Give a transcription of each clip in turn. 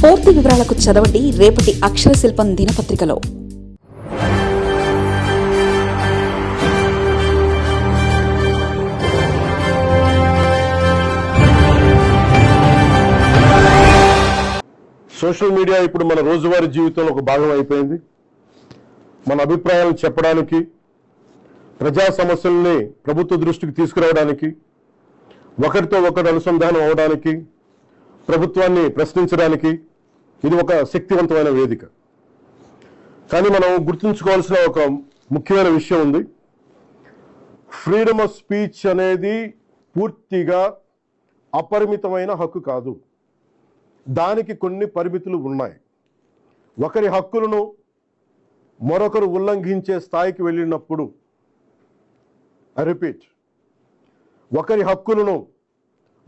పూర్తి వివరాలకు చదవండి రేపటి అక్షర శిల్పం దినపత్రికలో. సోషల్ మీడియా ఇప్పుడు మన రోజువారీ జీవితంలో ఒక భాగం అయిపోయింది. మన అభిప్రాయాలు చెప్పడానికి, ప్రజా సమస్యల్ని ప్రభుత్వ దృష్టికి తీసుకురావడానికి, ఒకరితో ఒకరు అనుసంధానం అవడానికి, ప్రభుత్వాన్ని ప్రశ్నించడానికి ఇది ఒక శక్తివంతమైన వేదిక. కానీ మనం గుర్తుంచుకోవాల్సిన ఒక ముఖ్యమైన విషయం ఉంది. ఫ్రీడమ్ ఆఫ్ స్పీచ్ అనేది పూర్తిగా అపరిమితమైన హక్కు కాదు. దానికి కొన్ని పరిమితులు ఉన్నాయి. ఒకరి హక్కులను మరొకరు ఉల్లంఘించే స్థాయికి వెళ్ళినప్పుడు, ఒకరి హక్కులను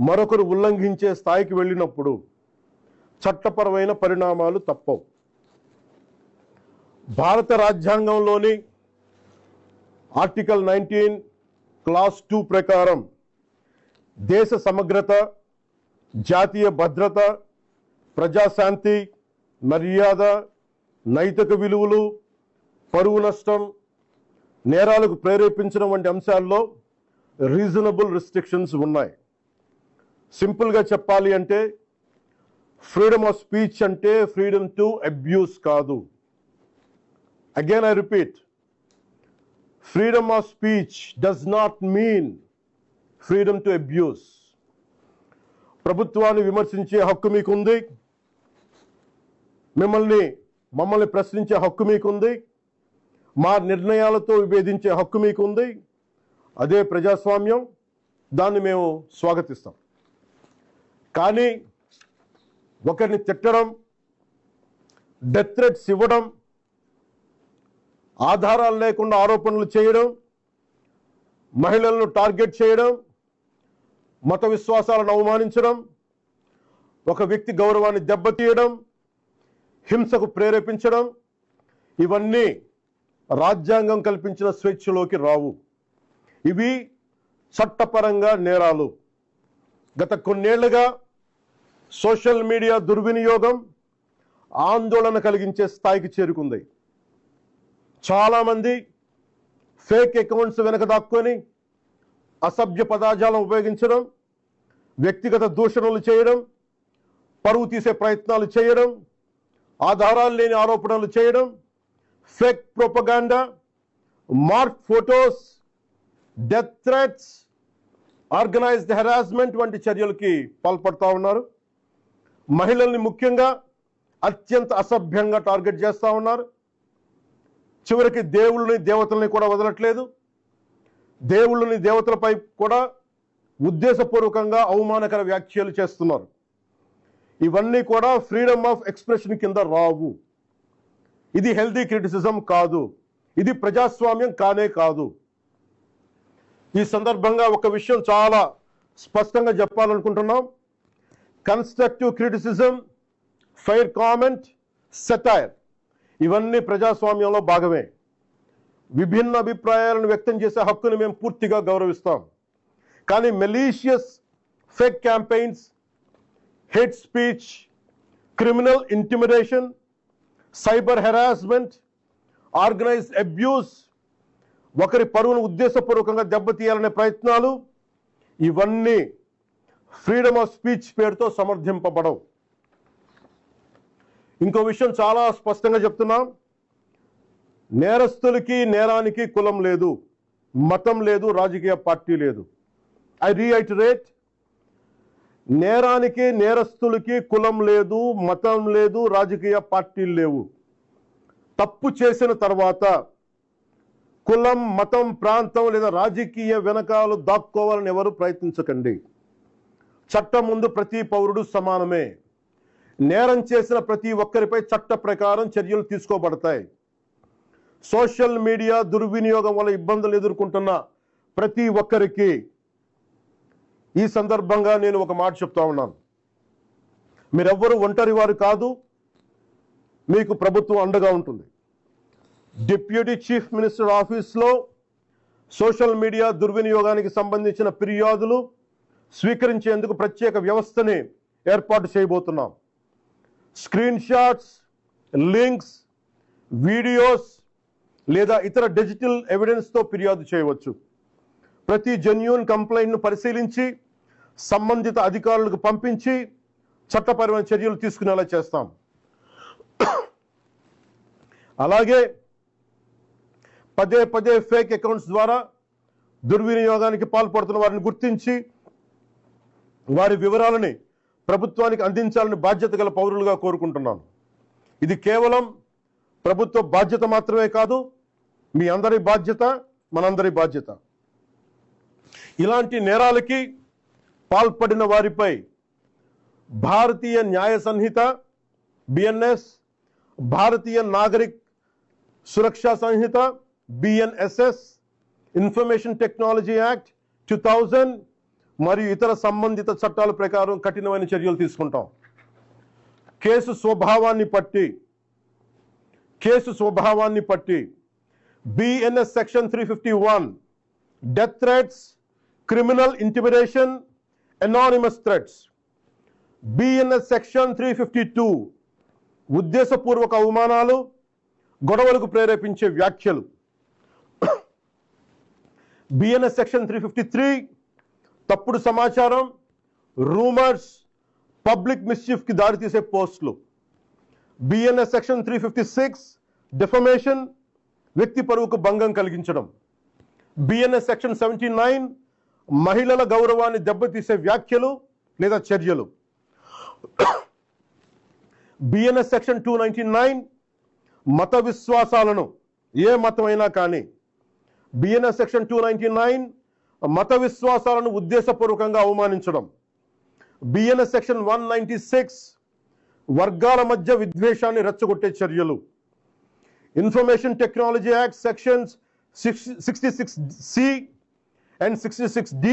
మరొకరు ఉల్లంఘించే స్థాయికి వెళ్ళినప్పుడు చట్టపరమైన పరిణామాలు తప్పవు. భారత రాజ్యాంగంలోని ఆర్టికల్ 19 క్లాస్ 2 ప్రకారం దేశ సమగ్రత, జాతీయ భద్రత, ప్రజాశాంతి, మర్యాద, నైతిక విలువలు, పరువు నష్టం, నేరాలకు ప్రేరేపించడం వంటి అంశాల్లో రీజనబుల్ రిస్ట్రిక్షన్స్ ఉన్నాయి. సింపుల్గా చెప్పాలి అంటే ఫ్రీడమ్ ఆఫ్ స్పీచ్ అంటే ఫ్రీడమ్ టు అబ్యూస్ కాదు. Again I repeat, freedom of speech does not mean freedom to abuse. ప్రభుత్వాన్ని విమర్శించే హక్కు మీకుంది, మమ్మల్ని ప్రశ్నించే హక్కు మీకుంది, మా నిర్ణయాలతో విభేదించే హక్కు మీకుంది. అదే ప్రజాస్వామ్యం, దాన్ని మేము స్వాగతిస్తాం. కానీ ఒకరిని తిట్టడం, డెత్ థ్రెట్స్ ఇవ్వడం, ఆధారాలు లేకుండా ఆరోపణలు చేయడం, మహిళలను టార్గెట్ చేయడం, మత విశ్వాసాలను అవమానించడం, ఒక వ్యక్తి గౌరవాన్ని దెబ్బతీయడం, హింసకు ప్రేరేపించడం, ఇవన్నీ రాజ్యాంగం కల్పించిన స్వేచ్ఛలోకి రావు. ఇవి చట్టపరంగా నేరాలు. గత కొన్నేళ్లుగా సోషల్ మీడియా దుర్వినియోగం ఆందోళన కలిగించే స్థాయికి చేరుకుంది. చాలామంది ఫేక్ అకౌంట్స్ వెనక దాక్కొని అసభ్య పదజాలం ఉపయోగించడం, వ్యక్తిగత దూషణలు చేయడం, పరువు తీసే ప్రయత్నాలు చేయడం, ఆధారాలు లేని ఆరోపణలు చేయడం, fake propaganda, mark photos, death threats, organised harassment వంటి చర్యలకి పాల్పడుతూ ఉన్నారు. మహిళల్ని ముఖ్యంగా అత్యంత అసభ్యంగా టార్గెట్ చేస్తూ ఉన్నారు. చివరికి దేవుళ్ళని, దేవతల్ని కూడా వదలట్లేదు. దేవుళ్ళని, దేవతలపై కూడా ఉద్దేశపూర్వకంగా అవమానకర వ్యాఖ్యలు చేస్తున్నారు. ఇవన్నీ కూడా ఫ్రీడమ్ ఆఫ్ ఎక్స్ప్రెషన్ కింద రావు. ఇది హెల్దీ క్రిటిసిజం కాదు. ఇది ప్రజాస్వామ్యం కానే కాదు. ఈ సందర్భంగా ఒక విషయం చాలా స్పష్టంగా చెప్పాలనుకుంటున్నాం. Constructive criticism, fair comment, satire ఇవన్నీ ప్రజాస్వామ్యంలో భాగమే. విభిన్న అభిప్రాయాలను వ్యక్తం చేసే హక్కును మేము పూర్తిగా గౌరవిస్తాం. కానీ malicious fake campaigns, hate speech, criminal intimidation, cyber harassment, organised abuse, ఒకరి పరువును ఉద్దేశపూర్వకంగా దెబ్బతీయాలనే ప్రయత్నాలు, ఇవన్నీ ఫ్రీడమ్ ఆఫ్ స్పీచ్ పేరుతో సమర్థింపబడవు. ఇంకో విషయం చాలా స్పష్టంగా చెప్తున్నాం. నేరస్తులకి, నేరానికి కులం లేదు, మతం లేదు, రాజకీయ పార్టీ లేదు. ఐ రీఐటరేట్, నేరానికి, నేరస్తులకి కులం లేదు, మతం లేదు, రాజకీయ పార్టీలు లేవు. తప్పు చేసిన తర్వాత కులం, మతం, ప్రాంతం లేదా రాజకీయ వెనకాలు దాక్కోవాలని ఎవరు ప్రయత్నించకండి. చట్టం ముందు ప్రతి పౌరుడు సమానమే. నేరం చేసిన ప్రతి ఒక్కరిపై చట్ట ప్రకారం చర్యలు తీసుకోబడతాయి. సోషల్ మీడియా దుర్వినియోగం వల్ల ఇబ్బందులు ఎదుర్కొంటున్న ప్రతి ఒక్కరికి ఈ సందర్భంగా నేను ఒక మాట చెప్తా ఉన్నాను. మీరెవ్వరూ ఒంటరి వారు కాదు, మీకు ప్రభుత్వం అండగా ఉంటుంది. డిప్యూటీ చీఫ్ మినిస్టర్ ఆఫీస్లో సోషల్ మీడియా దుర్వినియోగానికి సంబంధించిన ఫిర్యాదులు స్వీకరించేందుకు ప్రత్యేక వ్యవస్థని ఏర్పాటు చేయబోతున్నాం. స్క్రీన్ షాట్స్, లింక్స్, వీడియోస్ లేదా ఇతర డిజిటల్ ఎవిడెన్స్తో ఫిర్యాదు చేయవచ్చు. ప్రతి జెన్యూన్ కంప్లైంట్ను పరిశీలించి సంబంధిత అధికారులకు పంపించి చట్టపరమైన చర్యలు తీసుకునేలా చేస్తాం. అలాగే పదే పదే ఫేక్ అకౌంట్స్ ద్వారా దుర్వినియోగానికి పాల్పడుతున్న వారిని గుర్తించి వారి వివరాలని ప్రభుత్వానికి అందించాలని బాధ్యత గల పౌరులుగా కోరుకుంటున్నాను. ఇది కేవలం ప్రభుత్వ బాధ్యత మాత్రమే కాదు, మీ అందరి బాధ్యత, మనందరి బాధ్యత. ఇలాంటి నేరాలకి పాల్పడిన వారిపై భారతీయ న్యాయ సంహిత బిఎన్ఎస్, భారతీయ నాగరిక్ సురక్షా సంహిత బిఎన్ఎస్ఎస్, ఇన్ఫర్మేషన్ టెక్నాలజీ యాక్ట్ 2000 మరియు ఇతర సంబంధిత చట్టాల ప్రకారం కఠినమైన చర్యలు తీసుకుంటాం. కేసు స్వభావాన్ని బట్టి BNS section 351 death threats, criminal intimidation, anonymous threats. BNS section 352 ఉద్దేశపూర్వక అవమానాలు, గొడవలకు ప్రేరేపించే వ్యాఖ్యలు. బిఎన్ఎస్ సెక్షన్ 353 తప్పుడు సమాచారం, రూమర్స్, పబ్లిక్ మిస్చీఫ్ కి దారితీసే పోస్టులు. బిఎన్ఎస్ సెక్షన్ 356 డిఫమేషన్, వ్యక్తి పరువుకు భంగం కలిగించడం. బిఎన్ఎస్ సెక్షన్ 79 మహిళల గౌరవాన్ని దెబ్బతీసే వ్యాఖ్యలు లేదా చర్యలు. బిఎన్ఎస్ సెక్షన్ 299 మత విశ్వాసాలను, ఏ మతమైనా కానీ, బిఎన్ఎస్ సెక్షన్ 299 మత విశ్వాసాలను ఉద్దేశపూర్వకంగా అవమానించడం. బిఎన్ఎస్ సెక్షన్ 196 వర్గాల మధ్య విద్వేషాన్ని రెచ్చగొట్టే చర్యలు. Information technology act sections 66C and 66D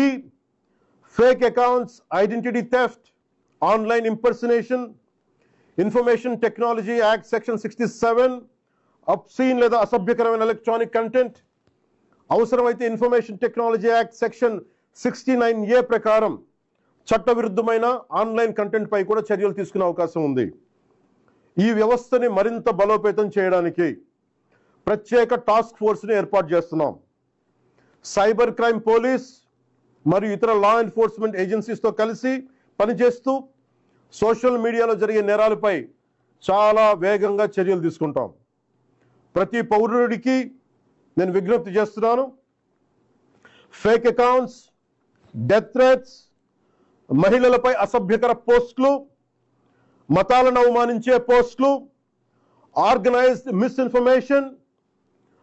fake accounts, identity theft, online impersonation. Information technology act section 67 obscene లేదా అసభ్యకరమైన ఎలక్ట్రానిక్ కంటెంట్. అవసరమైతే information technology act section 69A ప్రకారం చట్టవిరుద్ధమైన ఆన్లైన్ కంటెంట్ పై కూడా చర్యలు తీసుకునే అవకాశం ఉంది. ఈ వ్యవస్థని మరింత బలోపేతం చేయడానికి ప్రత్యేక టాస్క్ ఫోర్స్ని ఏర్పాటు చేస్తున్నాం. సైబర్ క్రైమ్ పోలీస్ మరియు ఇతర లా ఎన్ఫోర్స్మెంట్ ఏజెన్సీస్తో కలిసి పనిచేస్తూ సోషల్ మీడియాలో జరిగే నేరాలపై చాలా వేగంగా చర్యలు తీసుకుంటాం. ప్రతి పౌరుడికి నేను విజ్ఞప్తి చేస్తున్నాను, ఫేక్ అకౌంట్స్, డెత్ థ్రెట్స్, మహిళలపై అసభ్యకర పోస్టులు, మతాలను అవమానించే పోస్టులు, ఆర్గనైజ్డ్ మిస్ఇన్ఫర్మేషన్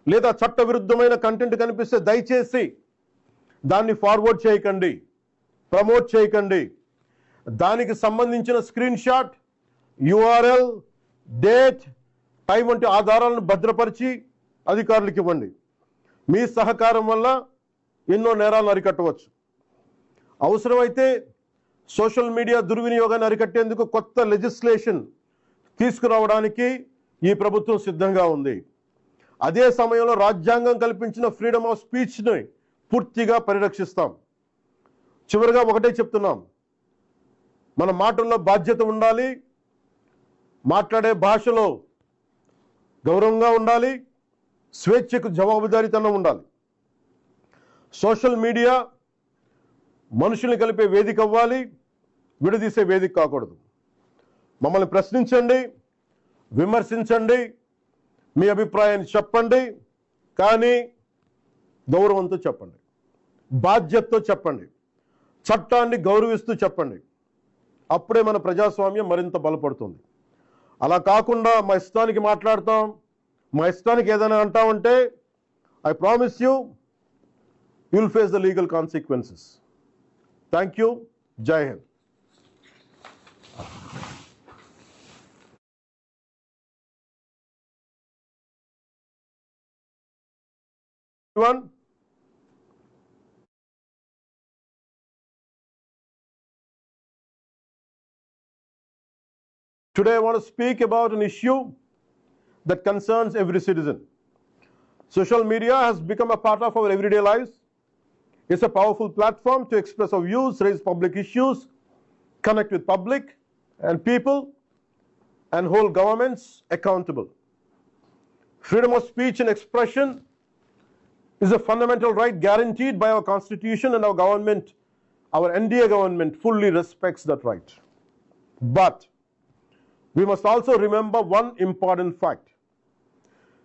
లేదా చట్టవిరుద్ధమైన కంటెంట్ కనిపిస్తే దయచేసి దాన్ని ఫార్వర్డ్ చేయకండి, ప్రమోట్ చేయకండి. దానికి సంబంధించిన screen shot, URL, date, time వంటి ఆధారాలను భద్రపరిచి అధికారులకు ఇవ్వండి. మీ సహకారం వల్ల ఎన్నో నేరాలను అరికట్టవచ్చు. అవసరమైతే సోషల్ మీడియా దుర్వినియోగాన్ని అరికట్టేందుకు కొత్త లెజిస్లేషన్ తీసుకురావడానికి ఈ ప్రభుత్వం సిద్ధంగా ఉంది. అదే సమయంలో రాజ్యాంగం కల్పించిన ఫ్రీడమ్ ఆఫ్ స్పీచ్ని పూర్తిగా పరిరక్షిస్తాం. చివరిగా ఒకటే చెప్తున్నాం, మన మాటల్లో బాధ్యత ఉండాలి, మాట్లాడే భాషలో గౌరవంగా ఉండాలి, స్వేచ్ఛకు జవాబుదారీతనం ఉండాలి. సోషల్ మీడియా మనుషుల్ని కలిపే వేదిక అవ్వాలి, విడదీసే వేదిక కాకూడదు. మమ్మల్ని ప్రశ్నించండి, విమర్శించండి, మీ అభిప్రాయాన్ని చెప్పండి, కానీ గౌరవంతో చెప్పండి, బాధ్యతతో చెప్పండి, చట్టాన్ని గౌరవిస్తూ చెప్పండి. అప్పుడే మన ప్రజాస్వామ్యం మరింత బలపడుతుంది. అలా కాకుండా మా ఇష్టానికి మాట్లాడతాం, మా ఇష్టానికి ఏదైనా అంటామంటే I promise you will face the legal consequences. Thank you. జై హింద్. Today I want to speak about an issue that concerns every citizen. Social media has become a part of our everyday lives. It's a powerful platform to express our views, raise public issues, connect with public and people, and hold governments accountable. Freedom of speech and expression is a fundamental right guaranteed by our Constitution, and our government, our NDA government, fully respects that right. But we must also remember one important fact.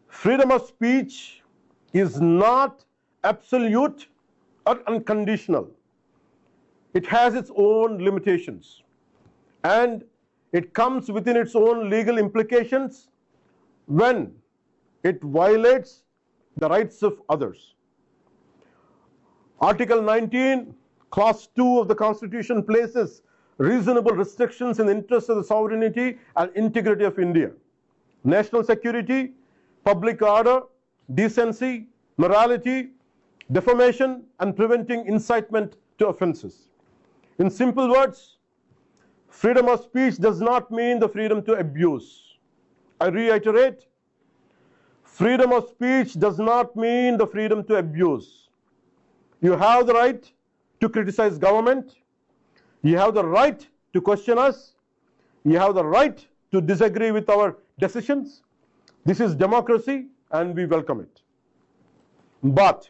Freedom of speech is not absolute or unconditional. It has its own limitations, and it comes within its own legal implications when it violates the rights of others. Article 19, Clause 2 of the Constitution places reasonable restrictions in the interest of the sovereignty and integrity of India, national security, public order, decency, morality, defamation, and preventing incitement to offenses. In simple words, freedom of speech does not mean the freedom to abuse. I reiterate, freedom of speech does not mean the freedom to abuse. You have the right to criticize government. You have the right to question us. You have the right to disagree with our decisions. This is democracy, and we welcome it. But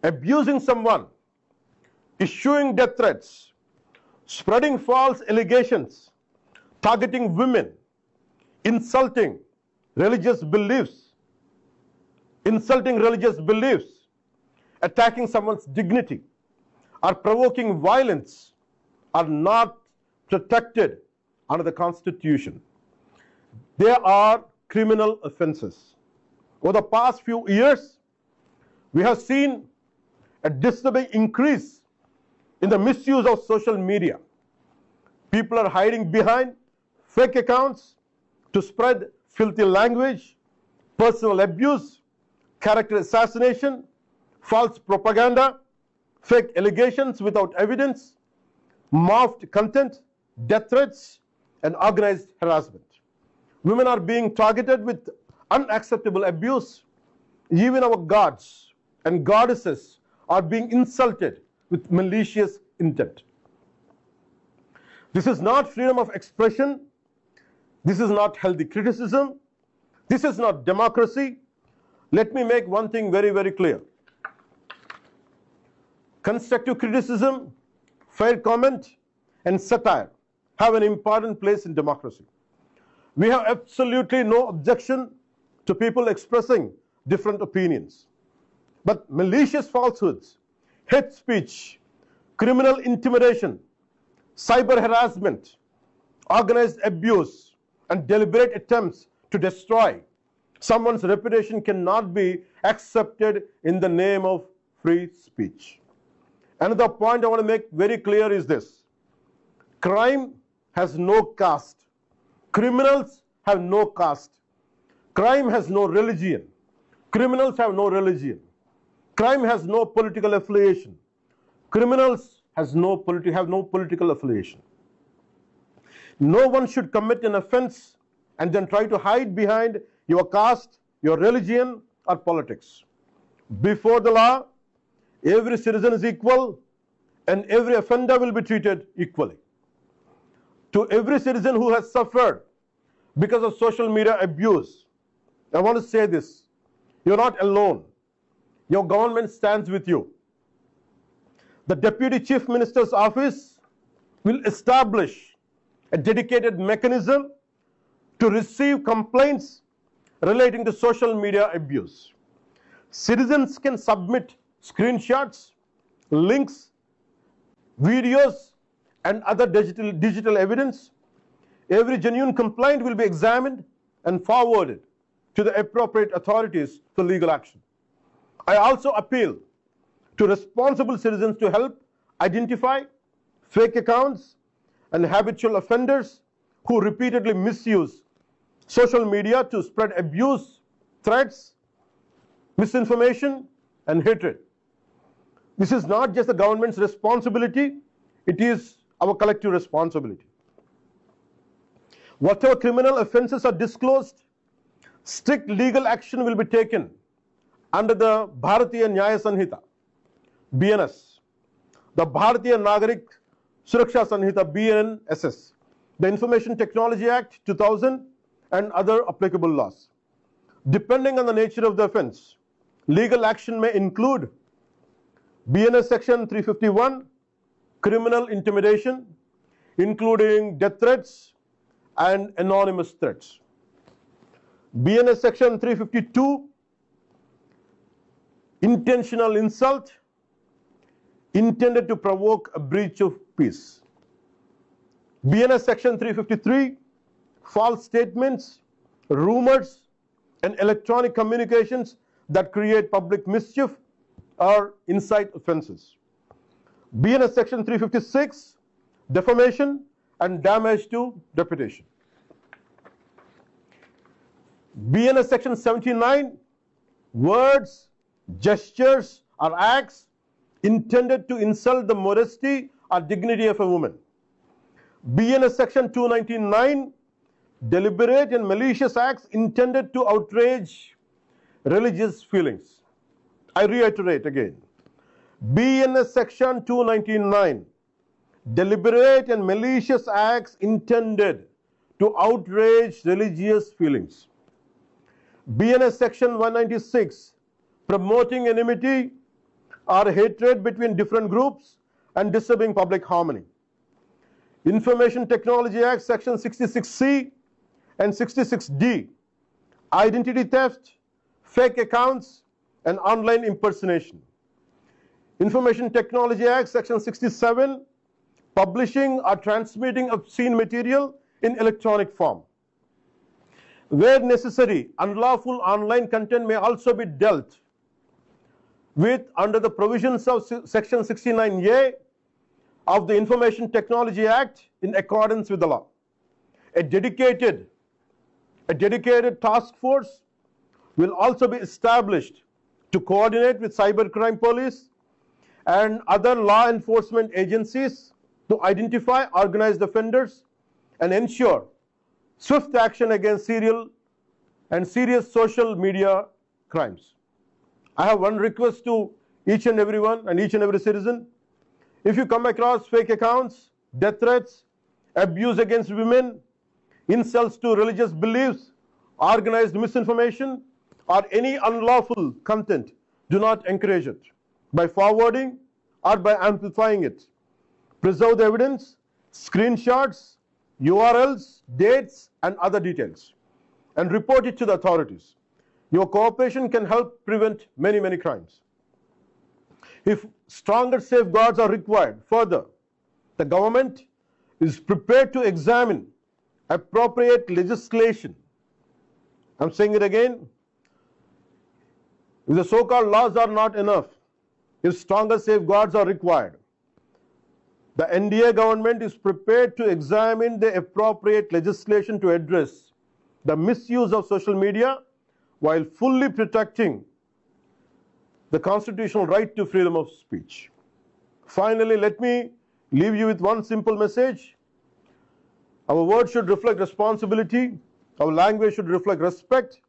abusing someone, issuing death threats, spreading false allegations, targeting women, insulting religious beliefs, attacking someone's dignity, or provoking violence are not protected under the Constitution. They are criminal offenses. Over the past few years, we have seen a disturbing increase in the misuse of social media. People are hiding behind fake accounts to spread filthy language, personal abuse, character assassination, false propaganda, fake allegations without evidence, morphed content, death threats, and organized harassment. Women are being targeted with unacceptable abuse. Even our gods and goddesses are being insulted with malicious intent. This is not freedom of expression. This is not healthy criticism. This is not democracy. Let me make one thing very, very clear. Constructive criticism, fair comment, and satire have an important place in democracy. We have absolutely no objection to people expressing different opinions. But malicious falsehoods, hate speech, criminal intimidation, cyber harassment, organized abuse, and deliberate attempts to destroy someone's reputation cannot be accepted in the name of free speech. Another point I want to make very clear is this. Crime has no caste. Criminals have no caste. Crime has no religion. Criminals have no religion. Crime has no political affiliation. Criminals have no political affiliation. No one should commit an offense and then try to hide behind your caste, your religion, or politics. Before the law, every citizen is equal, and every offender will be treated equally. To every citizen who has suffered because of social media abuse, I want to say this. You're not alone. Your government stands with you. The Deputy Chief Minister's office will establish a dedicated mechanism to receive complaints relating to social media abuse. Citizens can submit screenshots, links, videos, and other digital evidence. Every genuine complaint will be examined and forwarded to the appropriate authorities for legal action. I also appeal to responsible citizens to help identify fake accounts and habitual offenders who repeatedly misuse social media to spread abuse, threats, misinformation, and hatred. This is not just the government's responsibility, it is our collective responsibility. Whatever criminal offenses are disclosed, strict legal action will be taken under the Bharatiya Nyaya Sanhita, BNS, the Bharatiya Nagarik Suraksha Sanhita, BNSS, the Information Technology Act 2000, and other applicable laws. Depending on the nature of the offense, legal action may include BNS Section 351, criminal intimidation, including death threats and anonymous threats. BNS Section 352, intentional insult intended to provoke a breach of peace. BNS Section 353, false statements, rumors, and electronic communications that create public mischief or incite offenses. BNS Section 356, defamation and damage to reputation. BNS Section 79, words, gestures, or acts intended to insult the modesty or dignity of a woman. BNS Section 299, deliberate and malicious acts intended to outrage religious feelings. I reiterate again. BNS Section 299, deliberate and malicious acts intended to outrage religious feelings. BNS Section 196, promoting enmity or hatred between different groups and disturbing public harmony. Information Technology Act Section 66C and 66D, identity theft, fake accounts, and online impersonation. Information Technology Act Section 67, publishing or transmitting obscene material in electronic form. Where necessary, unlawful online content may also be dealt with under the provisions of Section 69A of the Information Technology Act in accordance with the law. A dedicated task force will also be established to coordinate with cybercrime police and other law enforcement agencies to identify organized offenders and ensure swift action against serial and serious social media crimes. I have one request to each and everyone and each and every citizen. If you come across fake accounts, death threats, abuse against women, insults to religious beliefs, organized misinformation, or any unlawful content, do not encourage it by forwarding or by amplifying it. Preserve the evidence, screenshots, URLs, dates, and other details, and report it to the authorities. Your cooperation can help prevent many, many crimes. If stronger safeguards are required, further, the government is prepared to examine appropriate legislation. I'm saying it again. If the so-called laws are not enough, if stronger safeguards are required, the NDA government is prepared to examine the appropriate legislation to address the misuse of social media while fully protecting the constitutional right to freedom of speech. Finally, let me leave you with one simple message. Our words should reflect responsibility. Our language should reflect respect.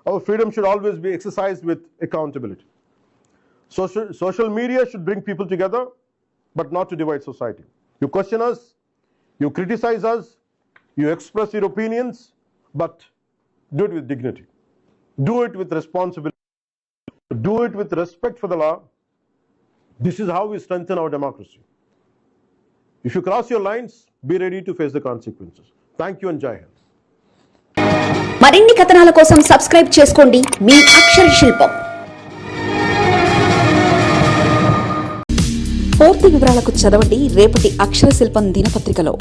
Our freedom should always be exercised with accountability. Social media should bring people together, but not to divide society. You question us, you criticize us, you express your opinions, but do it with dignity. Do it with responsibility. Do it with respect for the law. This is how we strengthen our democracy. If you cross your lines, be ready to face the consequences. Thank you and Jai Hind. మరిన్ని కథనాల కోసం subscribe చేసుకోండి మీ అక్షర శిల్పం. పూర్తి వివరాలకు చదవండి రేపటి అక్షర శిల్పం దినపత్రికలో.